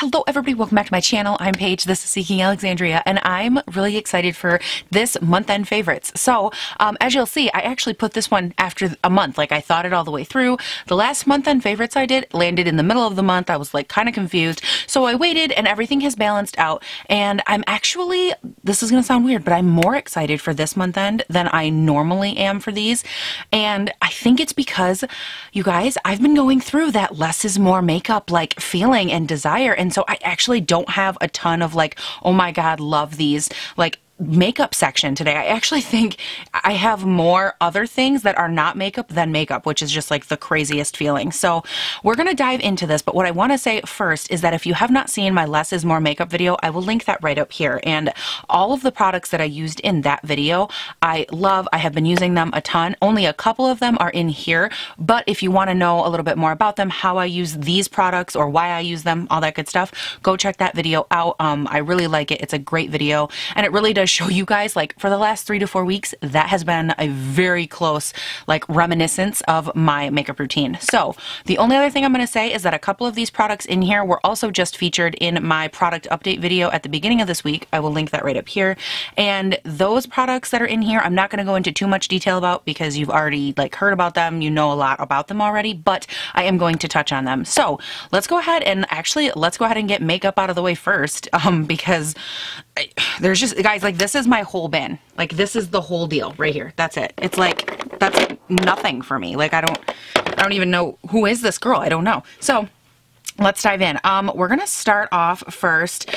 Hello everybody, welcome back to my channel. I'm Paige, this is Seeking Alexandria, and I'm really excited for this month-end favorites. So, as you'll see, I actually put this one after a month, like I thought it all the way through. The last month-end favorites I did landed in the middle of the month. I was like kind of confused, so I waited and everything has balanced out, and I'm actually, this is going to sound weird, but I'm more excited for this month-end than I normally am for these, and I think it's because, you guys, I've been going through that less is more makeup like feeling and desire, and so I actually don't have a ton of like, oh my god, love these, like makeup section today. I actually think I have more other things that are not makeup than makeup, which is just like the craziest feeling. So we're going to dive into this, but what I want to say first is that if you have not seen my less is more makeup video, I will link that right up here, and all of the products that I used in that video I love. I have been using them a ton. Only a couple of them are in here, but if you want to know a little bit more about them, how I use these products or why I use them, all that good stuff, go check that video out. I really like it. It's a great video, and it really does show you guys, like, for the last 3 to 4 weeks, that has been a very close, like, reminiscence of my makeup routine. So the only other thing I'm going to say is that a couple of these products in here were also just featured in my product update video at the beginning of this week. I will link that right up here. And those products that are in here, I'm not going to go into too much detail about because you've already, like, heard about them. You know a lot about them already, but I am going to touch on them. So let's go ahead and get makeup out of the way first, because there's just, guys, like, this is my whole bin. Like, this is the whole deal right here. That's it. It's like, that's nothing for me. Like, I don't even know, who is this girl? I don't know. So let's dive in. We're going to start off first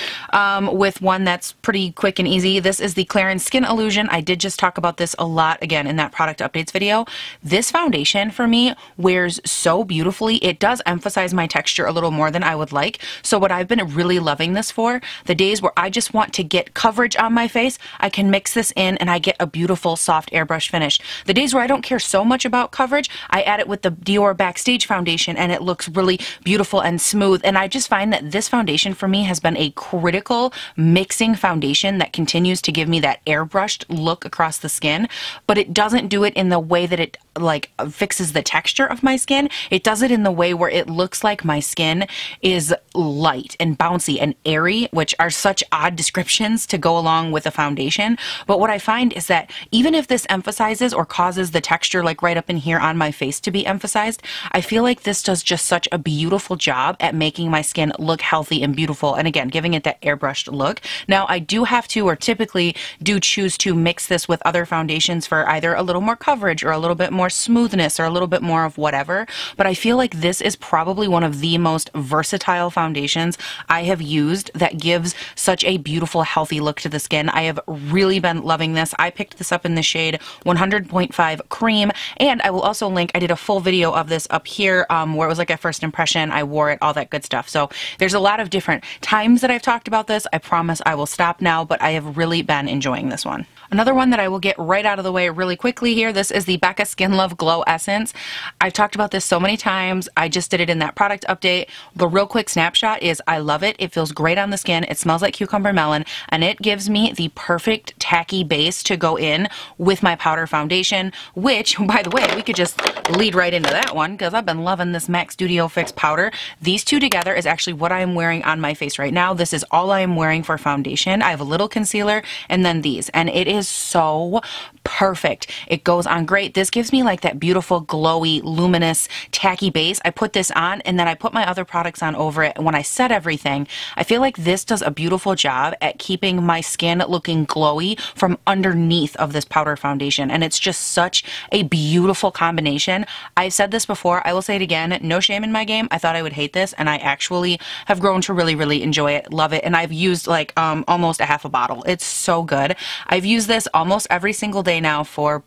with one that's pretty quick and easy. This is the Clarins Skin Illusion. I did just talk about this a lot, again, in that product updates video. This foundation, for me, wears so beautifully. It does emphasize my texture a little more than I would like. So what I've been really loving this for, the days where I just want to get coverage on my face, I can mix this in and I get a beautiful, soft airbrush finish. The days where I don't care so much about coverage, I add it with the Dior Backstage foundation and it looks really beautiful and smooth, and I just find that this foundation for me has been a critical mixing foundation that continues to give me that airbrushed look across the skin, but it doesn't do it in the way that it like fixes the texture of my skin. It does it in the way where it looks like my skin is light and bouncy and airy, which are such odd descriptions to go along with a foundation. But what I find is that even if this emphasizes or causes the texture like right up in here on my face to be emphasized, I feel like this does just such a beautiful job at making my skin look healthy and beautiful, and again, giving it that airbrushed look. Now, I do have to, or typically do choose to mix this with other foundations for either a little more coverage or a little bit more smoothness or a little bit more of whatever, but I feel like this is probably one of the most versatile foundations I have used that gives such a beautiful, healthy look to the skin. I have really been loving this. I picked this up in the shade 100.5 Cream, and I will also link, I did a full video of this up here where it was like a first impression, I wore it, all that good stuff. So there's a lot of different times that I've talked about this. I promise I will stop now, but I have really been enjoying this one. Another one that I will get right out of the way really quickly here, this is the Becca Skin Love Glow Essence. I've talked about this so many times. I just did it in that product update. The real quick snapshot is I love it. It feels great on the skin. It smells like cucumber melon, and it gives me the perfect tacky base to go in with my powder foundation, which, by the way, we could just lead right into that one because I've been loving this MAC Studio Fix powder. These two together is actually what I am wearing on my face right now. This is all I am wearing for foundation. I have a little concealer and then these, and it is so perfect. It goes on great. This gives me like that beautiful, glowy, luminous, tacky base. I put this on and then I put my other products on over it. And when I set everything, I feel like this does a beautiful job at keeping my skin looking glowy from underneath of this powder foundation. And it's just such a beautiful combination. I've said this before. I will say it again. No shame in my game. I thought I would hate this, and I actually have grown to really, really enjoy it, love it. And I've used like almost a half a bottle. It's so good. I've used this almost every single day now for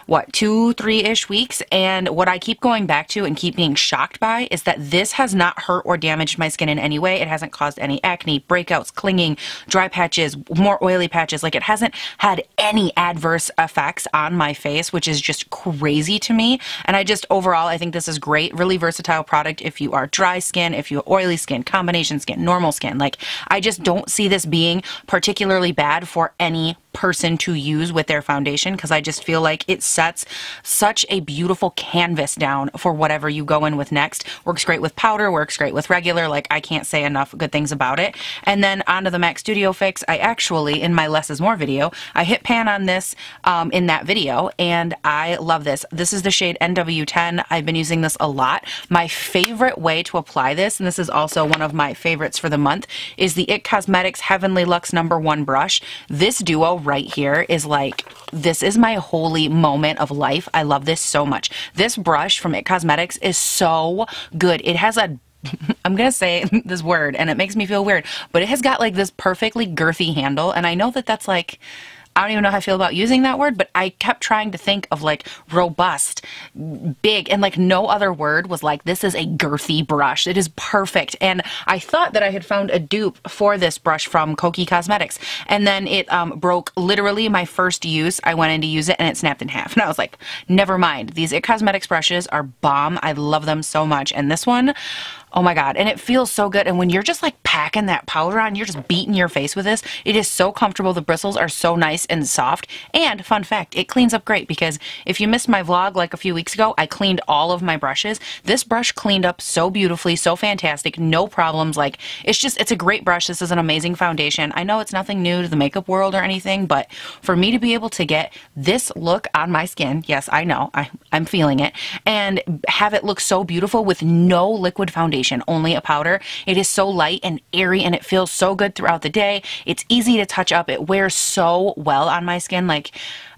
what, 2-3-ish weeks, and what I keep going back to and keep being shocked by is that this has not hurt or damaged my skin in any way. It hasn't caused any acne, breakouts, clinging, dry patches, more oily patches. Like, it hasn't had any adverse effects on my face, which is just crazy to me. And I just, overall, I think this is great. Really versatile product if you are dry skin, if you have oily skin, combination skin, normal skin. Like, I just don't see this being particularly bad for any person to use with their foundation because I just feel like it sets such a beautiful canvas down for whatever you go in with next. Works great with powder, works great with regular, like I can't say enough good things about it. And then onto the MAC Studio Fix, I actually, in my Less is More video, I hit pan on this in that video, and I love this. This is the shade NW10. I've been using this a lot. My favorite way to apply this, and this is also one of my favorites for the month, is the IT Cosmetics Heavenly Luxe #1 brush. This duo right here is like, this is my holy moment of life. I love this so much. This brush from IT Cosmetics is so good. It has a I'm gonna say this word and it makes me feel weird, but it has got like this perfectly girthy handle, and I know that that's like, I don't even know how I feel about using that word, but I kept trying to think of like robust, big, and like no other word was like, this is a girthy brush. It is perfect. And I thought that I had found a dupe for this brush from Koki Cosmetics, and then it broke literally my first use. I went in to use it and it snapped in half. And I was like, never mind. These IT Cosmetics brushes are bomb. I love them so much. And this one, oh my God. And it feels so good. And when you're just like packing that powder on, you're just beating your face with this. It is so comfortable. The bristles are so nice and soft. And fun fact, it cleans up great, because if you missed my vlog like a few weeks ago, I cleaned all of my brushes. This brush cleaned up so beautifully, so fantastic, no problems. Like, it's a great brush. This is an amazing foundation. I know it's nothing new to the makeup world or anything, but for me to be able to get this look on my skin, yes, I know, I'm feeling it, and have it look so beautiful with no liquid foundation, only a powder. It is so light and airy, and it feels so good throughout the day. It's easy to touch up. It wears so well on my skin. Like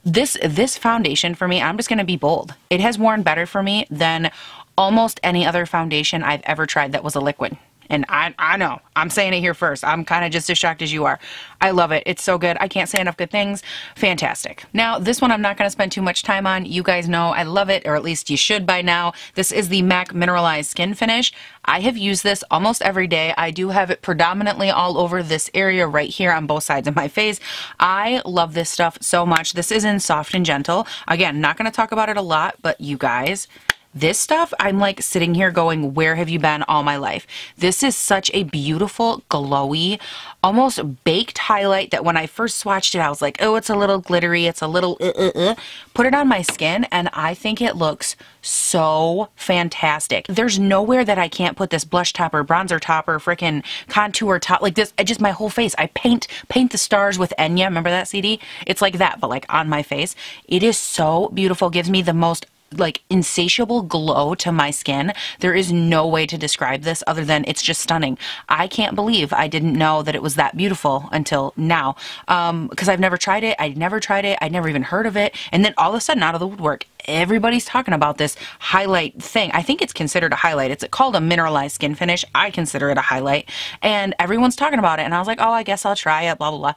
this foundation for me, I'm just going to be bold. It has worn better for me than almost any other foundation I've ever tried that was a liquid. And I know, I'm saying it here first. I'm kind of just as shocked as you are. I love it. It's so good. I can't say enough good things. Fantastic. Now, this one I'm not going to spend too much time on. You guys know I love it, or at least you should by now. This is the MAC Mineralized Skin Finish. I have used this almost every day. I do have it predominantly all over this area right here on both sides of my face. I love this stuff so much. This is in Soft and Gentle. Again, not going to talk about it a lot, but you guys, this stuff, I'm like sitting here going, where have you been all my life? This is such a beautiful, glowy, almost baked highlight that when I first swatched it, I was like, oh, it's a little glittery. It's a little, Put it on my skin, and I think it looks so fantastic. There's nowhere that I can't put this blush topper, bronzer topper, freaking contour top, like this. I just, my whole face, I paint the stars with Enya. Remember that CD? It's like that, but like on my face. It is so beautiful. Gives me the most like insatiable glow to my skin. There is no way to describe this other than it's just stunning. I can't believe I didn't know that it was that beautiful until now, because I've never tried it. I'd never even heard of it. And then all of a sudden, out of the woodwork, everybody's talking about this highlight thing. I think it's considered a highlight. It's called a mineralized skin finish. I consider it a highlight, and everyone's talking about it. And I was like, oh, I guess I'll try it, blah, blah, blah.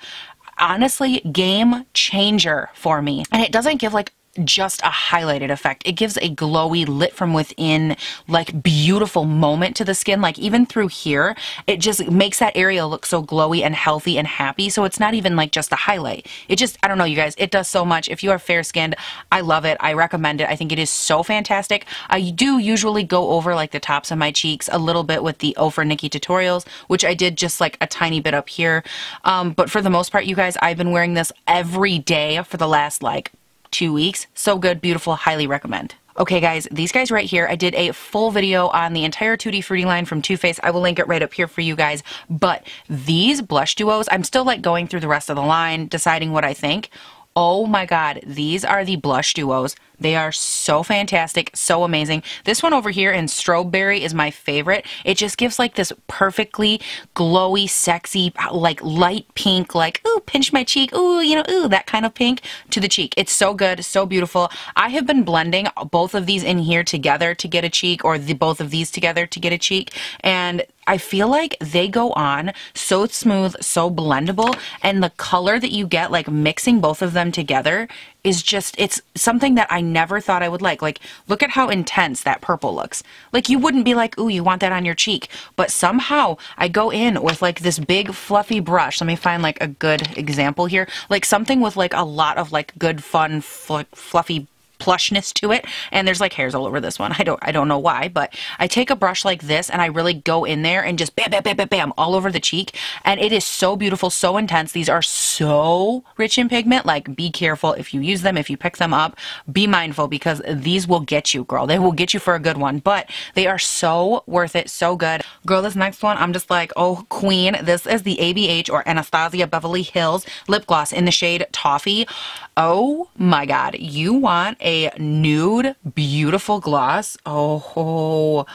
Honestly, game changer for me. And it doesn't give like just a highlighted effect. It gives a glowy, lit from within, like beautiful moment to the skin. Like even through here, it just makes that area look so glowy and healthy and happy. So it's not even like just a highlight. It just, I don't know, you guys, it does so much. If you are fair skinned, I love it. I recommend it. I think it is so fantastic. I do usually go over like the tops of my cheeks a little bit with the O for Nikki tutorials, which I did just like a tiny bit up here. But for the most part, you guys, I've been wearing this every day for the last like 2 weeks. So good, beautiful, highly recommend. Okay guys, these guys right here, I did a full video on the entire Tootie Frootie line from Too Faced. I will link it right up here for you guys. But these blush duos, I'm still like going through the rest of the line, deciding what I think. Oh my God, these are the blush duos. They are so fantastic, so amazing. This one over here in Strobeberry is my favorite. It just gives like this perfectly glowy, sexy, like light pink, like, ooh, pinch my cheek, ooh, you know, ooh, that kind of pink to the cheek. It's so good, so beautiful. I have been blending both of these in here together to get a cheek, or both of these together to get a cheek, and I feel like they go on so smooth, so blendable, and the color that you get like mixing both of them together is just, it's something that I never thought I would like. Like, look at how intense that purple looks. Like, you wouldn't be like, ooh, you want that on your cheek. But somehow I go in with like this big fluffy brush. Let me find like a good example here. Like something with like a lot of like good, fun, fluffy plushness to it, and there's like hairs all over this one. I don't know why, but I take a brush like this and I really go in there and just bam, bam, bam, bam, bam, all over the cheek, and it is so beautiful, so intense. These are so rich in pigment. Like, be careful if you use them, if you pick them up, be mindful, because these will get you, girl. They will get you for a good one, but they are so worth it, so good. Girl, this next one, I'm just like, oh, queen. This is the ABH, or Anastasia Beverly Hills lip gloss in the shade Toffee. Oh my God, you want a nude, beautiful gloss? Oh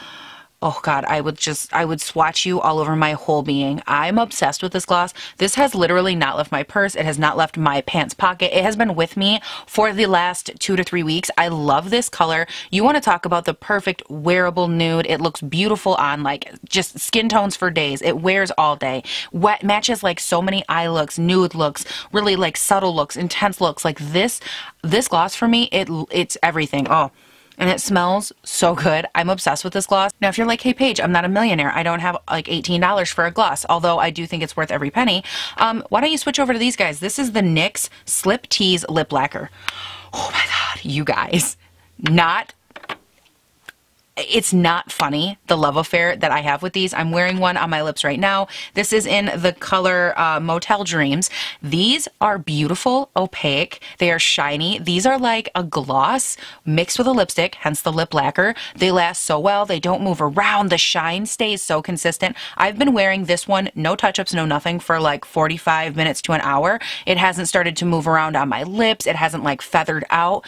God, I would swatch you all over my whole being. I'm obsessed with this gloss. This has literally not left my purse. It has not left my pants pocket. It has been with me for the last 2 to 3 weeks. I love this color. You want to talk about the perfect wearable nude. It looks beautiful on like just skin tones for days. It wears all day. Wet matches like so many eye looks, nude looks, really like subtle looks, intense looks. Like this gloss for me, it's everything. Oh. And it smells so good. I'm obsessed with this gloss. Now, if you're like, hey, Paige, I'm not a millionaire. I don't have like $18 for a gloss, although I do think it's worth every penny. Why don't you switch over to these guys? This is the NYX Slip Tease Lip Lacquer. Oh my God, you guys. It's not funny, the love affair that I have with these. I'm wearing one on my lips right now. This is in the color Motel Dreams. These are beautiful, opaque. They are shiny. These are like a gloss mixed with a lipstick, hence the lip lacquer. They last so well. They don't move around. The shine stays so consistent. I've been wearing this one, no touch-ups, no nothing, for like 45 minutes to an hour. It hasn't started to move around on my lips. It hasn't like feathered out.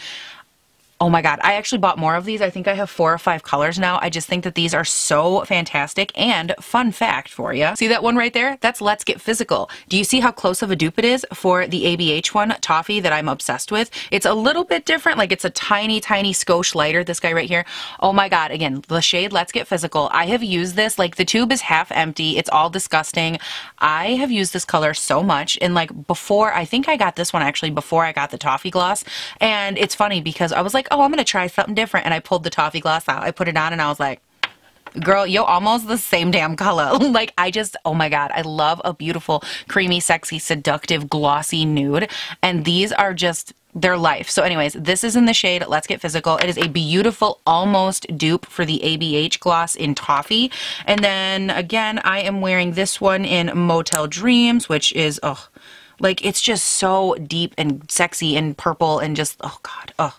Oh my God, I actually bought more of these. I think I have 4 or 5 colors now. I just think that these are so fantastic. And fun fact for you, see that one right there? That's Let's Get Physical. Do you see how close of a dupe it is for the ABH one, Toffee, that I'm obsessed with? It's a little bit different. Like, it's a tiny, tiny skosh lighter, this guy right here. Oh my God, again, the shade Let's Get Physical. I have used this, like the tube is half empty. It's all disgusting. I have used this color so much. And like before, I think I got this one actually before I got the Toffee gloss. And it's funny because I was like, oh, I'm going to try something different. And I pulled the Toffee gloss out. I put it on and I was like, girl, you're almost the same damn color. Like, oh my God, I love a beautiful, creamy, sexy, seductive, glossy nude. And these are just their life. So anyways, this is in the shade Let's Get Physical. It is a beautiful, almost dupe for the ABH gloss in Toffee. And then again, I am wearing this one in Motel Dreams, which is, oh, like, it's just so deep and sexy and purple and just, oh God, oh,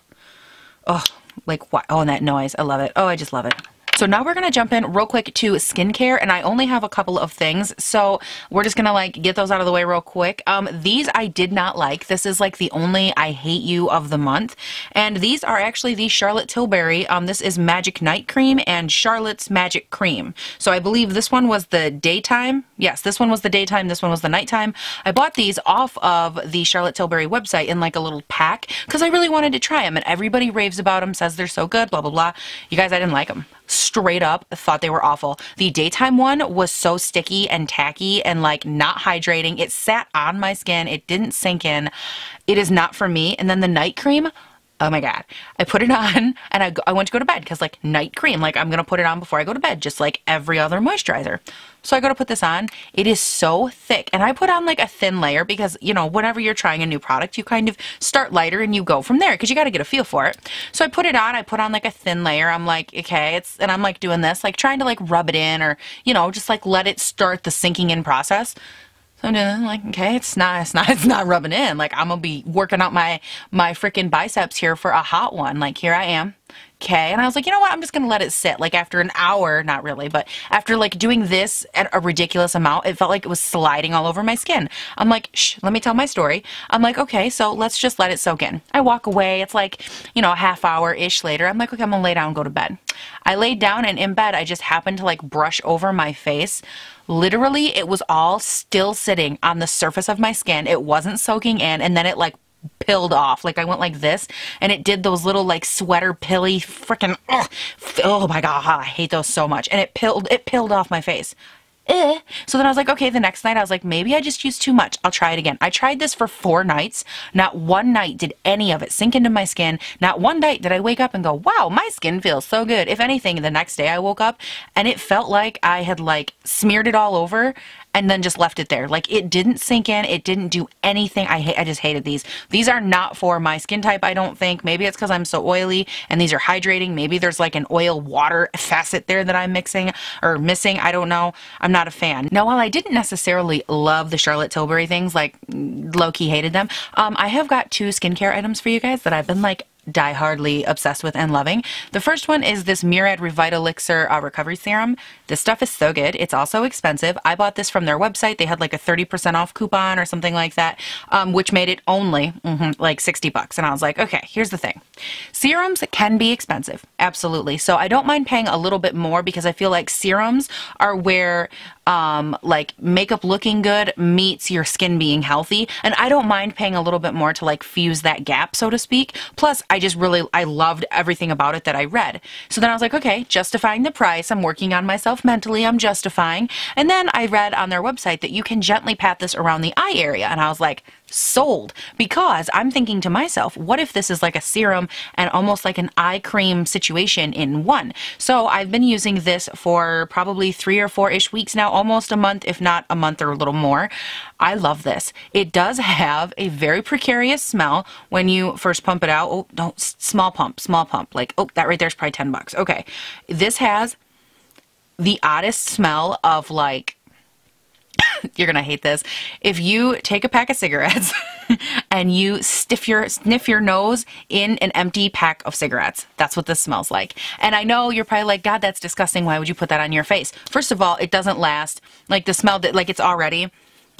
like, what? Oh, and that noise. I love it. Oh, I just love it. So now we're going to jump in real quick to skincare, and I only have a couple of things, so we're just going to like get those out of the way real quick. These I did not like. This is like the only I hate you of the month, and these are actually the Charlotte Tilbury. This is Magic Night Cream and Charlotte's Magic Cream. So I believe this one was the daytime. Yes, this one was the daytime. This one was the nighttime. I bought these off of the Charlotte Tilbury website in like a little pack because I really wanted to try them, and everybody raves about them, says they're so good, blah, blah, blah. You guys, I didn't like them. Straight up thought they were awful. The daytime one was so sticky and tacky and like not hydrating. It sat on my skin. It didn't sink in. It is not for me. And then the night cream, oh my God. I put it on and I went to go to bed because like night cream, like I'm going to put it on before I go to bed, just like every other moisturizer. So I go to put this on. It is so thick. And I put on like a thin layer because, you know, whenever you're trying a new product, you kind of start lighter and you go from there because you got to get a feel for it. So I put it on. I put on like a thin layer. I'm like, okay, and I'm like doing this, like trying to like rub it in or, you know, just like let it start the sinking in process. So I'm doing like, okay, it's not rubbing in. Like I'm gonna be working out my freaking biceps here for a hot one. Like here I am. Okay, and I was like, you know what? I'm just gonna let it sit. Like after an hour, not really, but after like doing this at a ridiculous amount, it felt like it was sliding all over my skin. I'm like, shh, let me tell my story. I'm like, okay, so let's just let it soak in. I walk away. It's like, you know, a half hour-ish later. I'm like, okay, I'm gonna lay down and go to bed. I laid down and in bed, I just happened to like brush over my face. Literally, it was all still sitting on the surface of my skin. It wasn't soaking in, and then it like pilled off. Like I went like this and it did those little like sweater pilly freaking, oh my God, I hate those so much. And it pilled off my face. So then I was like, okay, the next night I was like, maybe I just used too much. I'll try it again. I tried this for 4 nights. Not one night did any of it sink into my skin. Not one night did I wake up and go, wow, my skin feels so good. If anything, the next day I woke up and it felt like I had like smeared it all over and then just left it there. Like, it didn't sink in. It didn't do anything. I just hated these. These are not for my skin type, I don't think. Maybe it's because I'm so oily and these are hydrating. Maybe there's like an oil water facet there that I'm mixing or missing. I don't know. I'm not a fan. Now, while I didn't necessarily love the Charlotte Tilbury things, like low-key hated them, I have got two skincare items for you guys that I've been like die-hardly obsessed with and loving. The first one is this Murad Elixir recovery serum. This stuff is so good. It's also expensive. I bought this from their website. They had like a 30% off coupon or something like that, which made it only like 60 bucks. And I was like, okay, here's the thing. Serums can be expensive. Absolutely. So I don't mind paying a little bit more because I feel like serums are where like makeup looking good meets your skin being healthy. And I don't mind paying a little bit more to like fuse that gap, so to speak. Plus, I loved everything about it that I read. So then I was like, okay, justifying the price. I'm working on myself mentally. I'm justifying. And then I read on their website that you can gently pat this around the eye area. And I was like, sold, because I'm thinking to myself, what if this is like a serum and almost like an eye cream situation in one? So I've been using this for probably 3 or 4-ish weeks now, almost a month, if not a month or a little more. I love this. It does have a very precarious smell when you first pump it out. Oh, no, small pump. Like, oh, that right there's probably 10 bucks. Okay. This has the oddest smell of like, you're gonna hate this. If you take a pack of cigarettes and you sniff your nose in an empty pack of cigarettes, that's what this smells like. And I know you're probably like, God, that's disgusting. Why would you put that on your face? First of all, it doesn't last. Like the smell, like it's already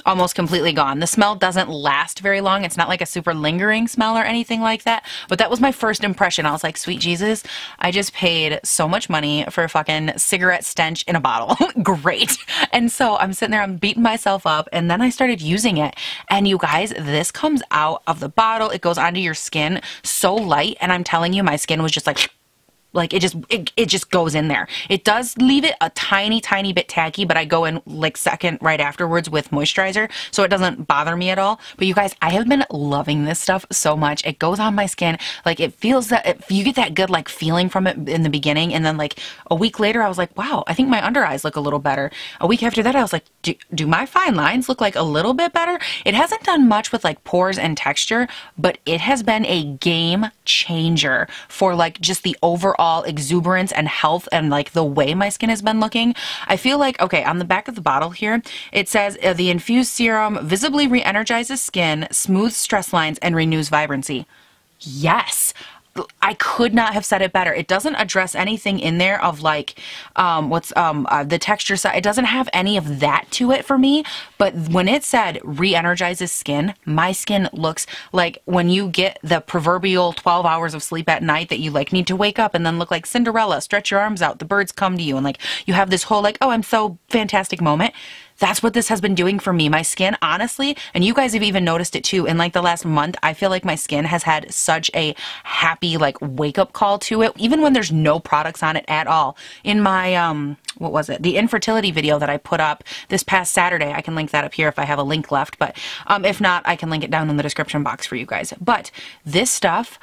almost completely gone. The smell doesn't last very long. It's not like a super lingering smell or anything like that. But that was my first impression. I was like, sweet Jesus, I just paid so much money for a fucking cigarette stench in a bottle. Great. And so I'm sitting there, I'm beating myself up, and then I started using it. And you guys, this comes out of the bottle. It goes onto your skin so light. And I'm telling you, my skin was just like it just goes in there. It does leave it a tiny bit tacky, but I go in like second right afterwards with moisturizer, so it doesn't bother me at all. But you guys, I have been loving this stuff so much. It goes on my skin, like it feels that you get that good like feeling from it in the beginning, and then like a week later I was like, wow, I think my under eyes look a little better. A week after that I was like, do my fine lines look like a little bit better? It hasn't done much with like pores and texture, but it has been a game changer for like just the overall exuberance and health and like the way my skin has been looking. I feel like, okay, on the back of the bottle here, it says the infused serum visibly re-energizes skin, smooths stress lines, and renews vibrancy. Yes. I could not have said it better. It doesn't address anything in there of like the texture side. It doesn't have any of that to it for me. But when it said re-energizes skin, my skin looks like when you get the proverbial 12 hours of sleep at night that you like need to wake up and then look like Cinderella, stretch your arms out, the birds come to you, and like you have this whole like, oh, I'm so fantastic moment. That's what this has been doing for me. My skin, honestly, and you guys have even noticed it too, in like the last month, I feel like my skin has had such a happy like wake up call to it, even when there's no products on it at all. In my, what was it? The infertility video that I put up this past Saturday. I can link that up here if I have a link left, but if not, I can link it down in the description box for you guys. But this stuff,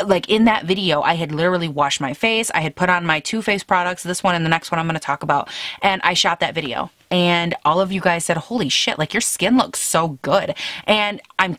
like in that video, I had literally washed my face. I had put on my two face products, this one and the next one I'm going to talk about, and I shot that video. And all of you guys said, holy shit, like your skin looks so good. And I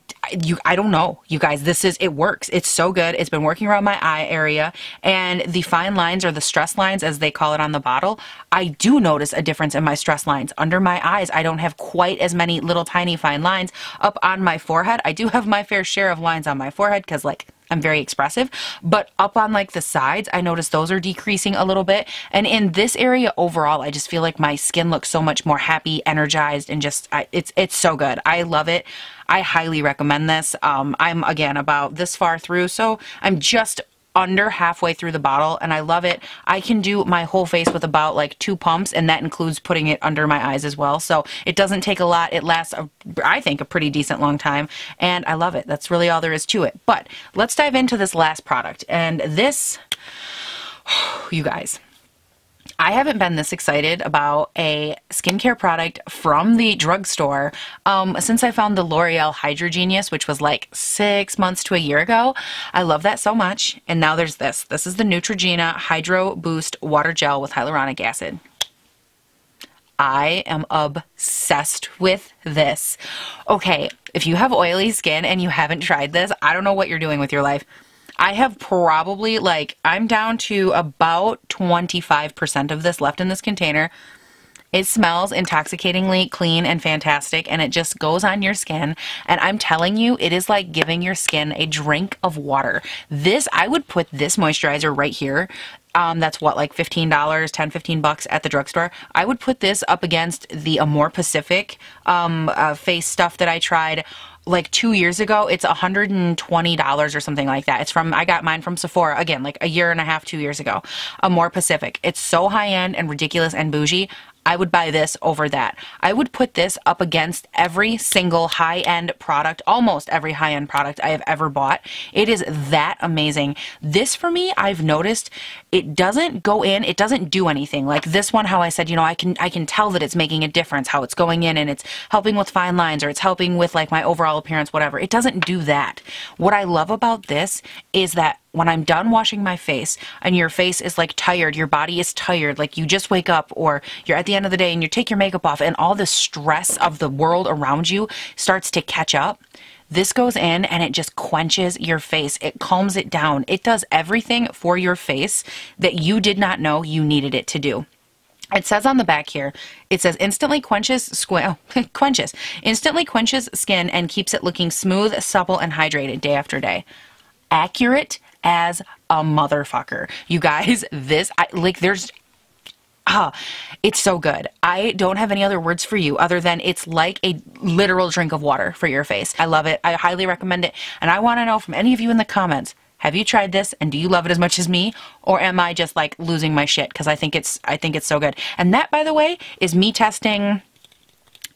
don't know, you guys, it works. It's so good. It's been working around my eye area, and the fine lines, or the stress lines as they call it on the bottle, I do notice a difference in my stress lines. Under my eyes, I don't have quite as many little tiny fine lines. Up on my forehead, I do have my fair share of lines on my forehead because like I'm very expressive, but up on like the sides, I notice those are decreasing a little bit. And in this area overall, I just feel like my skin looks so much more happy, energized, and just, it's so good. I love it. I highly recommend this. I'm again about this far through, so I'm just under halfway through the bottle, and I love it. I can do my whole face with about like 2 pumps, and that includes putting it under my eyes as well. So it doesn't take a lot. It lasts, I think, a pretty decent long time, and I love it. That's really all there is to it. But let's dive into this last product. And this, you guys, I haven't been this excited about a skincare product from the drugstore since I found the L'Oreal Hydro Genius, which was like 6 months to a year ago. I love that so much. And now there's this. This is the Neutrogena Hydro Boost Water Gel with Hyaluronic Acid. I am obsessed with this. Okay, if you have oily skin and you haven't tried this, I don't know what you're doing with your life. I have probably, like, I'm down to about 25% of this left in this container. It smells intoxicatingly clean and fantastic, and it just goes on your skin. And I'm telling you, it is like giving your skin a drink of water. This, I would put this moisturizer right here. That's what, like $15, $10, $15 at the drugstore. I would put this up against the Amore Pacific face stuff that I tried like 2 years ago. It's $120 or something like that. It's from, I got mine from Sephora, again, like a year and a half, 2 years ago. Amore Pacific. It's so high-end and ridiculous and bougie. I would buy this over that. I would put this up against every single high-end product, almost every high-end product I have ever bought. It is that amazing. This, for me, I've noticed it doesn't go in, it doesn't do anything. Like this one, how I said, you know, I can tell that it's making a difference, how it's going in and it's helping with fine lines, or it's helping with like my overall appearance, whatever. It doesn't do that. What I love about this is that when I'm done washing my face and your face is like tired, your body is tired, like you just wake up or you're at the end of the day and you take your makeup off and all the stress of the world around you starts to catch up, this goes in and it just quenches your face. It calms it down. It does everything for your face that you did not know you needed it to do. It says on the back here, it says instantly instantly quenches skin and keeps it looking smooth, supple, and hydrated day after day. Accurate as a motherfucker. You guys, this, it's so good. I don't have any other words for you other than it's like a literal drink of water for your face. I love it. I highly recommend it. And I want to know from any of you in the comments, have you tried this and do you love it as much as me? Or am I just like losing my shit? Because I think it's so good. And that, by the way, is me testing.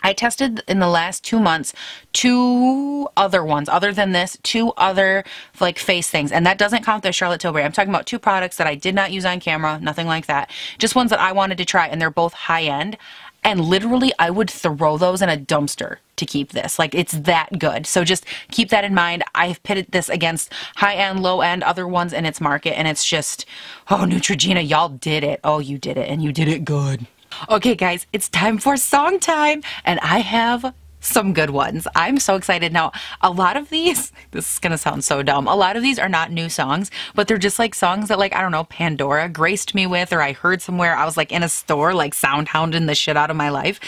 I tested in the last 2 months 2 other ones, other than this, 2 other like face things. And that doesn't count the Charlotte Tilbury. I'm talking about 2 products that I did not use on camera, nothing like that. Just ones that I wanted to try, and they're both high end. And literally, I would throw those in a dumpster to keep this. Like, it's that good. So just keep that in mind. I've pitted this against high-end, low-end, other ones in its market, and it's just, oh, Neutrogena, y'all did it. Oh, you did it, and you did it good. Okay, guys, it's time for song time, and I have some good ones. I'm so excited. Now, a lot of these, this is going to sound so dumb, a lot of these are not new songs, but they're just like songs that, like, I don't know, Pandora graced me with, or I heard somewhere. I was like in a store, like sound hounding the shit out of my life.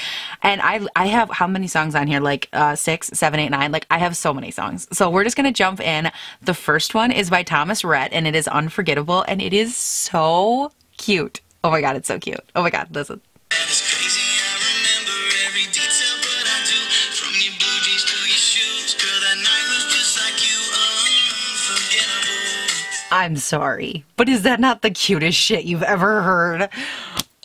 And I have how many songs on here? Like 6, 7, 8, 9. Like, I have so many songs. So we're just going to jump in. The first one is by Thomas Rhett, and it is Unforgettable, and it is so cute. Oh my God, it's so cute. Oh my God, listen. It's crazy, I remember every detail, but I do. From your blue jeans to your shoes, girl, that night was just like you, unforgettable. I'm sorry, but is that not the cutest shit you've ever heard?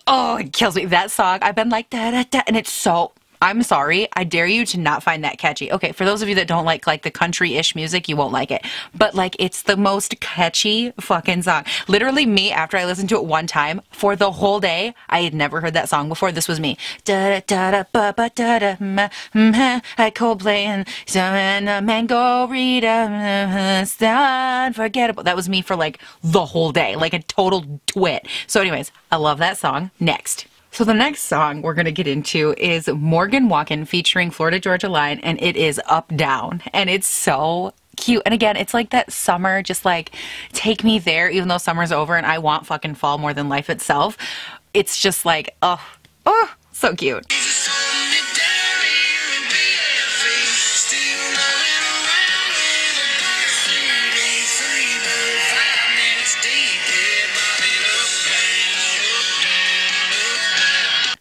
Oh, it kills me. That song, I've been like, da da da, and it's so... I'm sorry. I dare you to not find that catchy. Okay, for those of you that don't like the country-ish music, you won't like it. But like, it's the most catchy fucking song. Literally me, after I listened to it one time, for the whole day, I had never heard that song before. This was me. Da da da ba ba da da ma ma. I Coldplay and some mango Rita. Unforgettable. That was me for like the whole day, like a total twit. So, anyways, I love that song. Next. So the next song we're going to get into is Morgan Walken featuring Florida Georgia Line, and it is Up Down, and it's so cute. And again, it's like that summer, just like take me there, even though summer's over and I want fucking fall more than life itself. It's just like, oh, so cute.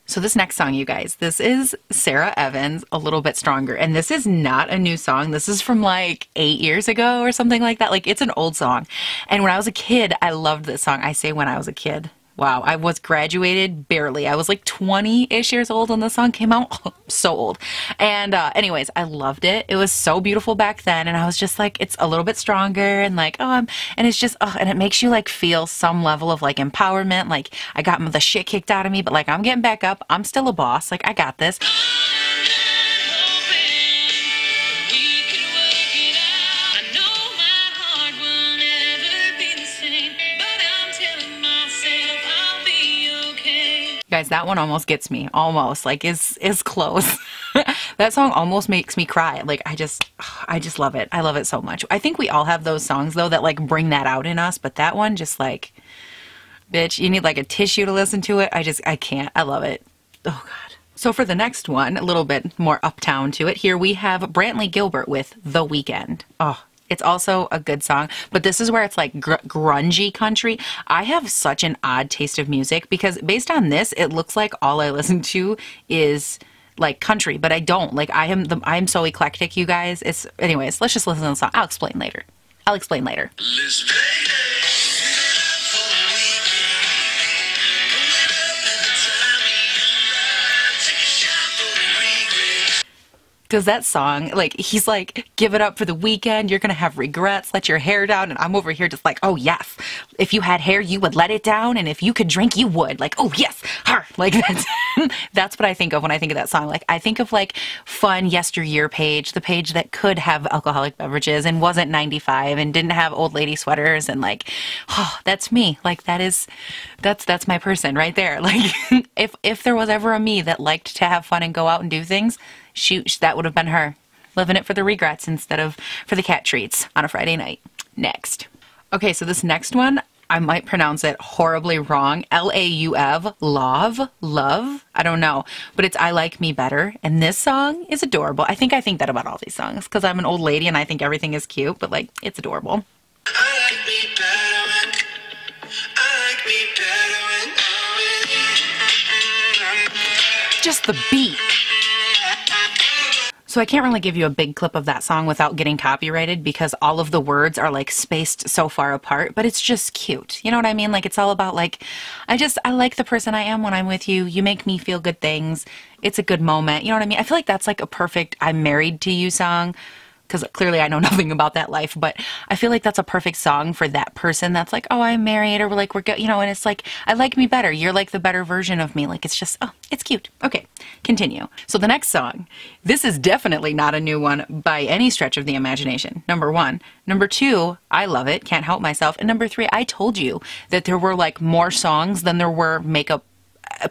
So this next song, you guys, this is Sarah Evans, A Little Bit Stronger. And this is not a new song. This is from like 8 years ago or something like that. Like, it's an old song. And when I was a kid, I loved this song. I say when I was a kid. Wow, I was graduated barely. I was like 20-ish years old when the song came out. So old. And anyways, I loved it. It was so beautiful back then. And I was just like, it's a little bit stronger. And like, and it's just, and it makes you like feel some level of like empowerment. Like, I got the shit kicked out of me, but like, I'm getting back up. I'm still a boss. Like, I got this. guys, that one almost gets me. Almost, like, is close. That song almost makes me cry. Like, I just love it. I love it so much. I think we all have those songs though that like bring that out in us, but that one just like, bitch, you need like a tissue to listen to it. I can't. I love it. Oh God. So for the next one, a little bit more uptown to it, here we have Brantley Gilbert with The Weekend. Oh, it's also a good song, but this is where it's like grungy country. I have such an odd taste of music because based on this, it looks like all I listen to is like country, but I don't. Like I'm so eclectic, you guys. Anyways, let's just listen to the song. I'll explain later. Because that song, like, he's like, give it up for the weekend. You're going to have regrets. Let your hair down. And I'm over here just like, oh, yes. If you had hair, you would let it down. And if you could drink, you would. Like, oh, yes. Like, that's what I think of when I think of that song. Like, I think of, like, fun yesteryear Paige, the Paige that could have alcoholic beverages and wasn't 95 and didn't have old lady sweaters. And, like, oh, that's me. Like, that's my person right there. Like, if there was ever a me that liked to have fun and go out and do things, shoot, that would have been her. Living it for the regrets instead of for the cat treats on a Friday night. Next. Okay, so this next one, I might pronounce it horribly wrong. L-A-U-V, love. I don't know, but it's I Like Me Better. And this song is adorable. I think that about all these songs because I'm an old lady and I think everything is cute, but like, it's adorable. I like me better when, I like me better when. Just the beat. So I can't really give you a big clip of that song without getting copyrighted because all of the words are like spaced so far apart, but it's just cute. You know what I mean? Like it's all about like, I like the person I am when I'm with you. You make me feel good things. It's a good moment. You know what I mean? I feel like that's like a perfect I'm married to you song. Because clearly I know nothing about that life, but I feel like that's a perfect song for that person that's like, oh, I'm married, or like, we're good, you know, and it's like, I like me better. You're like the better version of me. Like, it's just, oh, it's cute. Okay, continue. So the next song, this is definitely not a new one by any stretch of the imagination. Number one. Number two, I love it, can't help myself. And number three, I told you that there were like more songs than there were makeup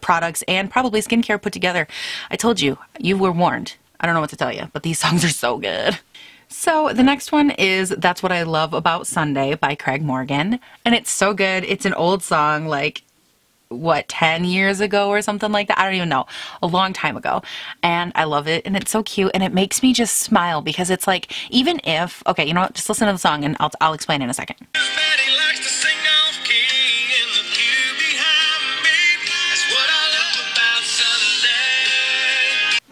products and probably skincare put together. I told you, you were warned. I don't know what to tell you, but these songs are so good. So the next one is That's What I Love About Sunday by Craig Morgan. And it's so good. It's an old song, like, what, 10 years ago or something like that? I don't even know. A long time ago. And I love it. And it's so cute. And it makes me just smile because it's like, even if, okay, you know what? Just listen to the song and I'll explain in a second. Betty likes to sing off key in the pew behind me. That's what I love about Sunday.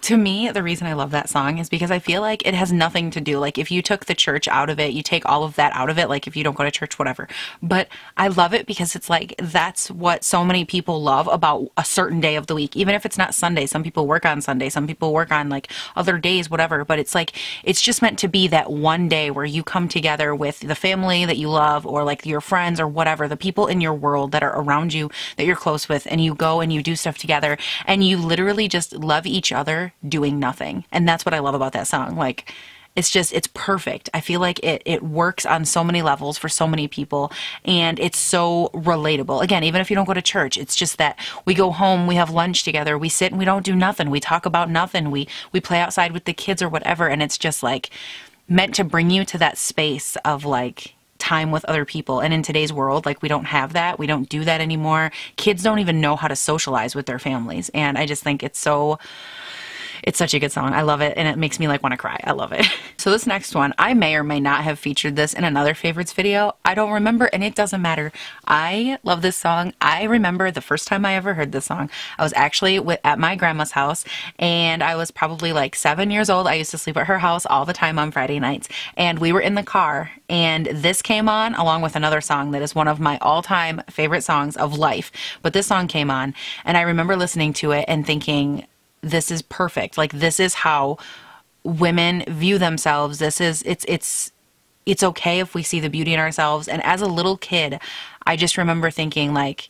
To me, the reason I love that song is because I feel like it has nothing to do, like if you took the church out of it, you take all of that out of it, like if you don't go to church, whatever. But I love it because it's like, that's what so many people love about a certain day of the week. Even if it's not Sunday, some people work on Sunday, some people work on like other days, whatever. But it's like, it's just meant to be that one day where you come together with the family that you love or like your friends or whatever, the people in your world that are around you that you're close with, and you go and you do stuff together and you literally just love each other doing nothing. And that's what I love about that song. Like, it's perfect. I feel like it works on so many levels for so many people, and it's so relatable. Again, even if you don't go to church, it's just that we go home, we have lunch together, we sit and we don't do nothing. We talk about nothing. We play outside with the kids or whatever, and it's just like meant to bring you to that space of like time with other people. And in today's world, like, we don't have that. We don't do that anymore. Kids don't even know how to socialize with their families. And I just think it's such a good song. I love it, and it makes me like want to cry. I love it. So this next one, I may or may not have featured this in another favorites video. I don't remember, and it doesn't matter. I love this song. I remember the first time I ever heard this song, I was actually at my grandma's house, and I was probably like 7 years old. I used to sleep at her house all the time on Friday nights, and we were in the car, and this came on along with another song that is one of my all-time favorite songs of life. But this song came on, and I remember listening to it and thinking, this is perfect. Like, this is how women view themselves. It's okay if we see the beauty in ourselves. And as a little kid, I just remember thinking like,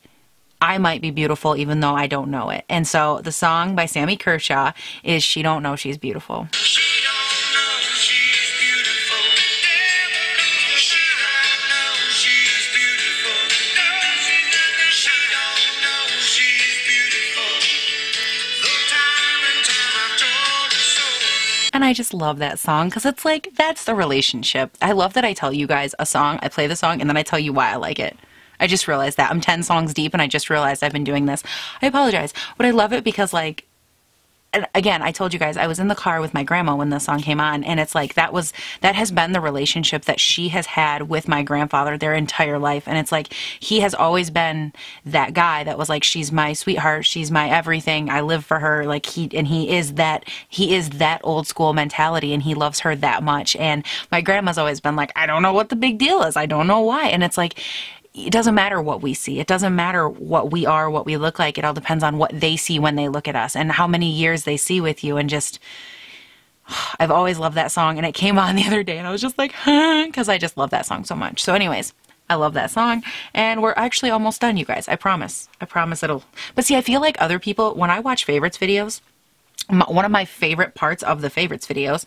I might be beautiful even though I don't know it. And so the song by Sammy Kershaw is She Don't Know She's Beautiful. She don't know she's beautiful. She don't know she's beautiful. She don't know she's beautiful. And I just love that song because it's like, that's the relationship. I love that I tell you guys a song, I play the song, and then I tell you why I like it. I just realized that. I'm 10 songs deep and I just realized I've been doing this. I apologize. But I love it because, like, and again, I told you guys I was in the car with my grandma when this song came on, and it's like that has been the relationship that she has had with my grandfather their entire life. And it's like he has always been that guy that was like, she's my sweetheart, she's my everything, I live for her. Like he is that old school mentality, and he loves her that much. And my grandma's always been like, I don't know what the big deal is, I don't know why. And it's like, it doesn't matter what we see. It doesn't matter what we are, what we look like. It all depends on what they see when they look at us and how many years they see with you. And just, I've always loved that song. And it came on the other day and I was just like, huh, because I just love that song so much. So anyways, I love that song. And we're actually almost done, you guys. I promise. I promise it'll. But see, I feel like other people, when I watch favorites videos, one of my favorite parts of the favorites videos,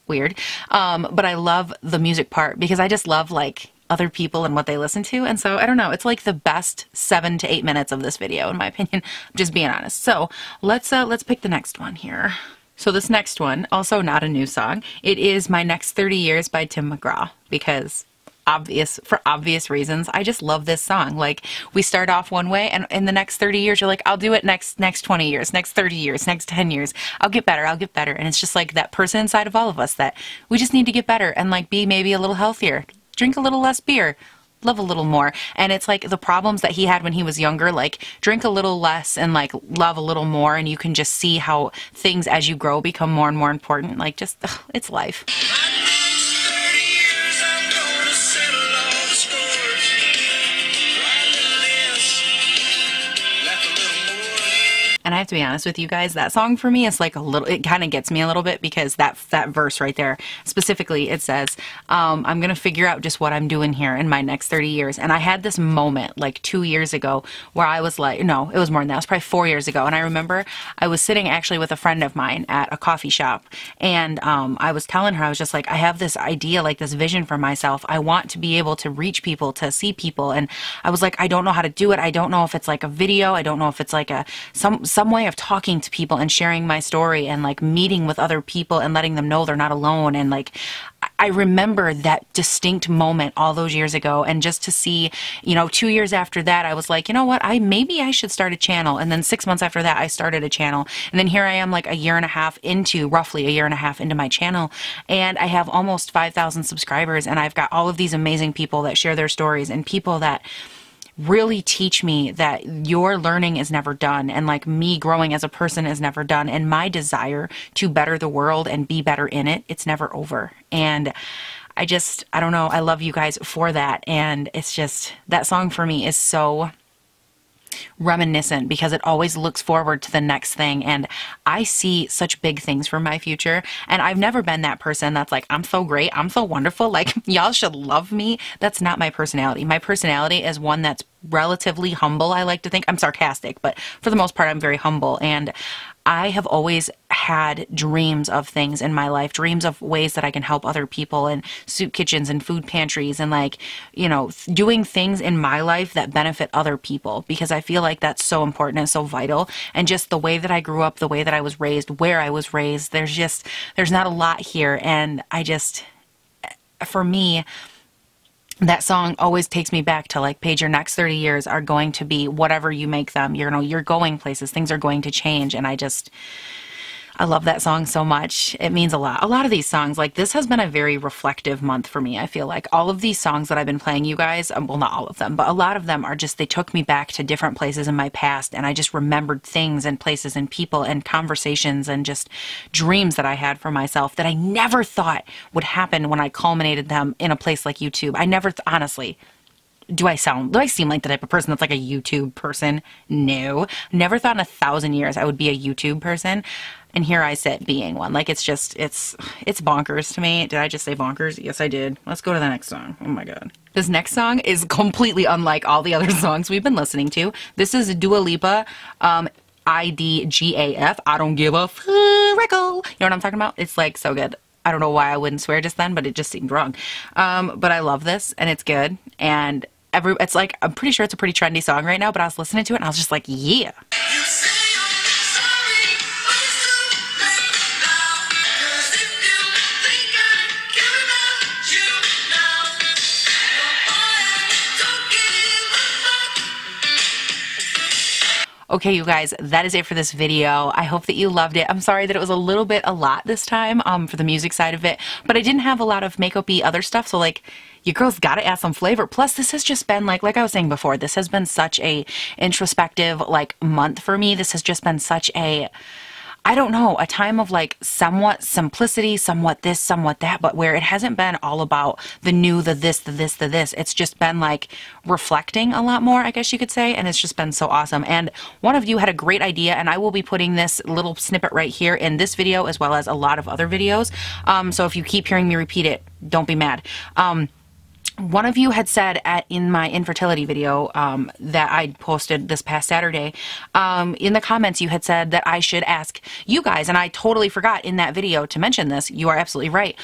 weird, but I love the music part because I just love, like, other people and what they listen to. And so I don't know, it's like the best 7 to 8 minutes of this video in my opinion. I'm just being honest. So let's pick the next one here. So this next one, also not a new song. It is My Next 30 Years by Tim McGraw, because for obvious reasons. I just love this song. Like, we start off one way and in the next 30 years you're like, I'll do it next 20 years, next 30 years, next 10 years. I'll get better. And it's just like that person inside of all of us that we just need to get better and like be maybe a little healthier. Drink a little less beer, love a little more. And it's like the problems that he had when he was younger, like drink a little less and like love a little more. And you can just see how things as you grow become more and more important. Like just, it's life. And I have to be honest with you guys, that song for me is like a little, it kind of gets me a little bit because that verse right there, specifically it says, I'm going to figure out just what I'm doing here in my next 30 years. And I had this moment like 2 years ago where I was like, no, it was more than that. It was probably 4 years ago. And I remember I was sitting actually with a friend of mine at a coffee shop. And I was telling her, I was just like, I have this idea, like this vision for myself. I want to be able to reach people, to see people. And I was like, I don't know how to do it. I don't know if it's like a video. I don't know if it's like some way of talking to people and sharing my story and like meeting with other people and letting them know they're not alone. And like, I remember that distinct moment all those years ago. And just to see, 2 years after that, I was like, you know what, maybe I should start a channel. And then 6 months after that, I started a channel. And then here I am like roughly a year and a half into my channel. And I have almost 5,000 subscribers. And I've got all of these amazing people that share their stories and people that really teach me that your learning is never done, and like me growing as a person is never done, and my desire to better the world and be better in it, it's never over. And I don't know, I love you guys for that. And it's just, that song for me is so reminiscent because it always looks forward to the next thing. And I see such big things for my future. And I've never been that person that's like, I'm so great, I'm so wonderful, like y'all should love me. That's not my personality. My personality is one that's relatively humble, I like to think. I'm sarcastic, but for the most part, I'm very humble. And I have always had dreams of things in my life, dreams of ways that I can help other people, and soup kitchens and food pantries and like, doing things in my life that benefit other people, because I feel like that's so important and so vital. And just the way that I grew up, the way that I was raised, where I was raised, there's not a lot here. And for me, that song always takes me back to like, Paige, your next 30 years are going to be whatever you make them. You're going places, things are going to change. And I love that song so much. It means a lot. A lot of these songs, like this has been a very reflective month for me. I feel like all of these songs that I've been playing you guys, well, not all of them, but a lot of them are just, they took me back to different places in my past. And I just remembered things and places and people and conversations and just dreams that I had for myself that I never thought would happen when I culminated them in a place like YouTube. I never, honestly, do I seem like the type of person that's like a YouTube person? No. Never thought in 1,000 years I would be a YouTube person. And here I sit being one. Like, it's bonkers to me. Did I just say bonkers? Yes, I did. Let's go to the next song. Oh my God. This next song is completely unlike all the other songs we've been listening to. This is Dua Lipa, IDGAF. I don't give a freckle. You know what I'm talking about? It's like so good. I don't know why I wouldn't swear just then, but it just seemed wrong. But I love this, and it's good. And it's like, I'm pretty sure it's a pretty trendy song right now, but I was listening to it and I was just like, yeah. Okay, you guys, that is it for this video. I hope that you loved it. I'm sorry that it was a little bit a lot this time for the music side of it, but I didn't have a lot of makeup-y other stuff, so like, you girls gotta add some flavor. Plus, this has just been like I was saying before, this has been such a introspective like month for me. This has just been such a, I don't know, a time of like somewhat simplicity, somewhat this, somewhat that, but where it hasn't been all about the new, the this, the this, the this. It's just been like reflecting a lot more, I guess you could say, and it's just been so awesome. And one of you had a great idea, and I will be putting this little snippet right here in this video as well as a lot of other videos. So if you keep hearing me repeat it, don't be mad. One of you had said in my infertility video that I posted this past Saturday, in the comments you had said that I should ask you guys, and I totally forgot in that video to mention this. You are absolutely right.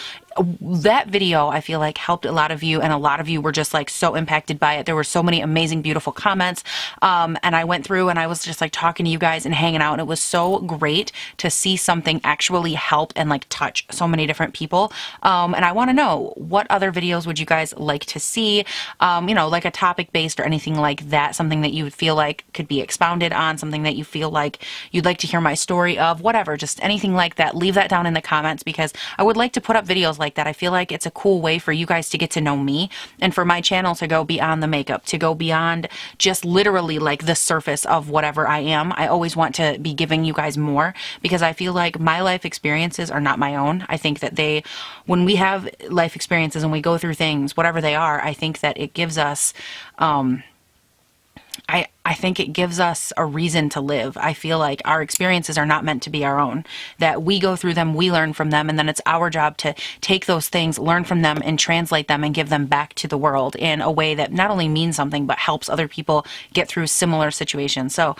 That video, I feel like, helped a lot of you, and a lot of you were just like so impacted by it. There were so many amazing, beautiful comments, and I went through and I was just like talking to you guys and hanging out, and it was so great to see something actually help and like touch so many different people. And I want to know, what other videos would you guys like to see, you know, like a topic based or anything like that, something that you would feel like could be expounded on, something that you feel like you'd like to hear my story of, whatever, just anything like that. Leave that down in the comments, because I would like to put up videos like that. I feel like it's a cool way for you guys to get to know me, and for my channel to go beyond the makeup, to go beyond just literally like the surface of whatever I am. I always want to be giving you guys more, because I feel like my life experiences are not my own. I think that when we have life experiences and we go through things, whatever they are, I think that it gives us I think it gives us a reason to live. I feel like our experiences are not meant to be our own, that we go through them, we learn from them, and then it's our job to take those things, learn from them, and translate them and give them back to the world in a way that not only means something, but helps other people get through similar situations. So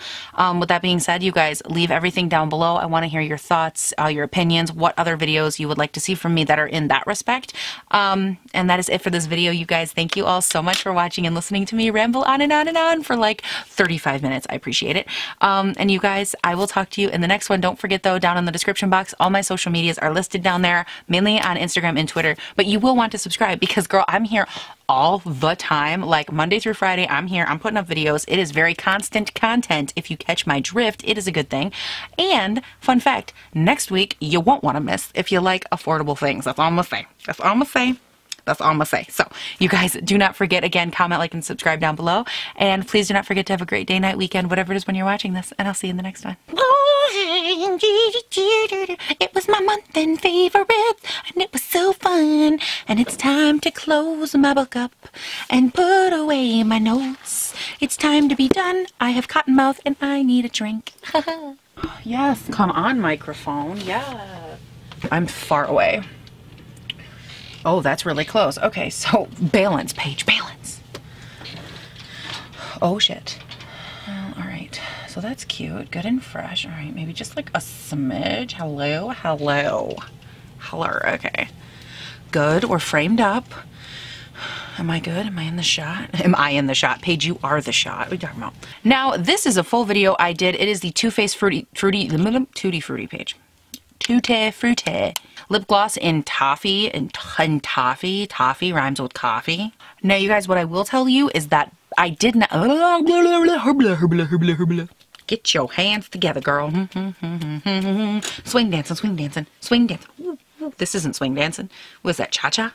with that being said, you guys, leave everything down below. I want to hear your thoughts, your opinions, what other videos you would like to see from me that are in that respect. And that is it for this video, you guys. Thank you all so much for watching and listening to me ramble on and on and on for like 35 minutes. I appreciate it. And you guys, I will talk to you in the next one. Don't forget though, down in the description box, all my social medias are listed down there, mainly on Instagram and Twitter, but you will want to subscribe, because girl, I'm here all the time, like Monday through Friday. I'm here, I'm putting up videos. It is very constant content. If you catch my drift, it is a good thing. And fun fact, next week you won't want to miss if you like affordable things. That's all I'm gonna say. That's all I'm gonna say. That's all I'm gonna say. So you guys, do not forget, again, comment, like, and subscribe down below. And please do not forget to have a great day, night, weekend, whatever it is when you're watching this. And I'll see you in the next one. It was my month in favorites, and it was so fun. And it's time to close my book up and put away my notes. It's time to be done. I have cotton mouth and I need a drink. Yes, come on, microphone. Yeah. I'm far away. Oh, that's really close. Okay, so balance, Paige, balance. Oh, shit. All right, so that's cute, good and fresh. All right, maybe just like a smidge. Hello, hello, hello. Okay, good, we're framed up. Am I good? Am I in the shot? Am I in the shot? Paige, you are the shot. What are you talking about? Now, this is a full video I did. It is the Too Faced Tootie Fruity page. Tootie Fruity lip gloss in toffee, and toffee rhymes with coffee. Now, you guys, what I will tell you is that I did not. Get your hands together, girl. Swing dancing, swing dancing, swing dancing. This isn't swing dancing. Was that cha-cha?